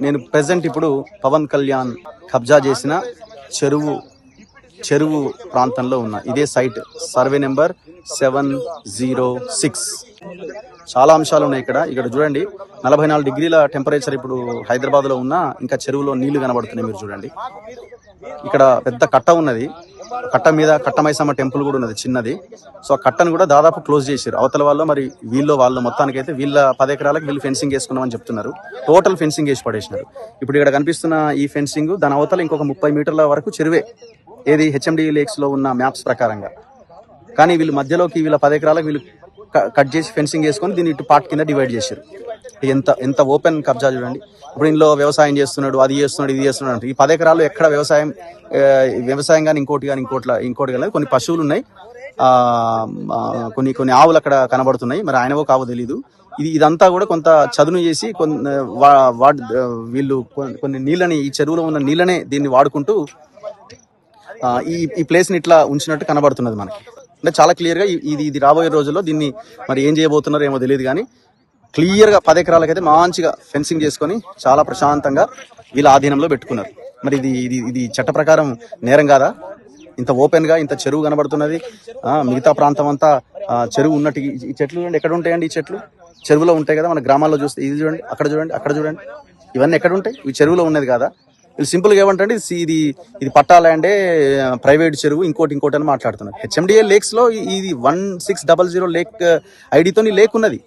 నేను ప్రెసెంట్ ఇప్పుడు పవన్ కళ్యాణ్ కబ్జా చేసిన చెరువు ప్రాంతంలో ఉన్నా. ఇదే సైట్, సర్వే నెంబర్ 706. చాలా అంశాలు ఉన్నాయి ఇక్కడ చూడండి. 44 డిగ్రీల టెంపరేచర్ ఇప్పుడు హైదరాబాద్ లో ఉన్నా ఇంకా చెరువులో నీళ్లు కనబడుతున్నాయి. మీరు చూడండి, ఇక్కడ పెద్ద కట్ట ఉన్నది. కట్ట మీద కట్టమైసమ్మ టెంపుల్ కూడా ఉన్నది చిన్నది. సో ఆ కట్టను కూడా దాదాపు క్లోజ్ చేశారు అవతల వాళ్ళు. మరి వాళ్ళు మొత్తానికైతే వీళ్ళ 10 ఎకరాలకు వీళ్ళు ఫెన్సింగ్ వేసుకున్నామని చెప్తున్నారు. టోటల్ ఫెన్సింగ్ వేసి పడేసినారు. ఇప్పుడు ఇక్కడ కనిపిస్తున్న ఈ ఫెన్సింగ్, దాని అవతల ఇంకొక 30 మీటర్ల వరకు చెరువే, ఏది హెచ్ఎండి లేక్స్ లో ఉన్న మ్యాప్స్ ప్రకారంగా. కానీ వీళ్ళు మధ్యలోకి వీళ్ళ 10 ఎకరాలకు వీళ్ళు కట్ చేసి ఫెన్సింగ్ వేసుకొని దీన్ని ఇటు పార్ట్ కింద డివైడ్ చేశారు. ఎంత ఓపెన్ కబ్జా చూడండి. ఇప్పుడు ఇంట్లో వ్యవసాయం చేస్తున్నాడు, అది చేస్తున్నాడు, ఇది చేస్తున్నాడు అంటే ఈ 10 ఎకరాల్లో ఎక్కడ వ్యవసాయం కానీ ఇంకోటి కానీ కొన్ని పశువులు ఉన్నాయి, కొన్ని ఆవులు అక్కడ కనబడుతున్నాయి. మరి ఆయనవో కావో తెలీదు. ఇదంతా కూడా కొంత చదును చేసి వీళ్ళు కొన్ని నీళ్ళని, ఈ చెరువులో ఉన్న నీళ్ళనే దీన్ని వాడుకుంటూ ఈ ప్లేస్ ని ఇట్లా ఉంచినట్టు కనబడుతున్నది మనకి. అంటే చాలా క్లియర్ గా ఇది రాబోయే రోజుల్లో దీన్ని మరి ఏం చేయబోతున్నారో ఏమో తెలియదు. కానీ క్లియర్ గా 10 ఎకరాలకైతే మంచిగా ఫెన్సింగ్ చేసుకొని చాలా ప్రశాంతంగా వీళ్ళ ఆధీనంలో పెట్టుకున్నారు. మరి ఇది చట్ట ప్రకారం నేరం కాదా? ఇంత ఓపెన్ గా ఇంత చెరువు కనబడుతున్నది. మిగతా ప్రాంతం అంతా చెరువు ఉన్నట్టు. ఈ చెట్లు చూడండి, ఎక్కడ ఉంటాయండి? ఈ చెట్లు చెరువులో ఉంటాయి కదా, మన గ్రామాల్లో చూస్తే. ఇది చూడండి, అక్కడ చూడండి, ఇవన్నీ ఎక్కడ ఉంటాయి? ఇవి చెరువులో ఉన్నది కాదా? వీళ్ళు సింపుల్ గా ఏమంటే ఇది పట్టా ల్యాండే, ప్రైవేట్ చెరువు, ఇంకోటి అని మాట్లాడుతున్నారు. హెచ్ఎండిఏ లేక్స్ లో ఇది 1600 లేక్ ఐడితో లేక్ ఉన్నది.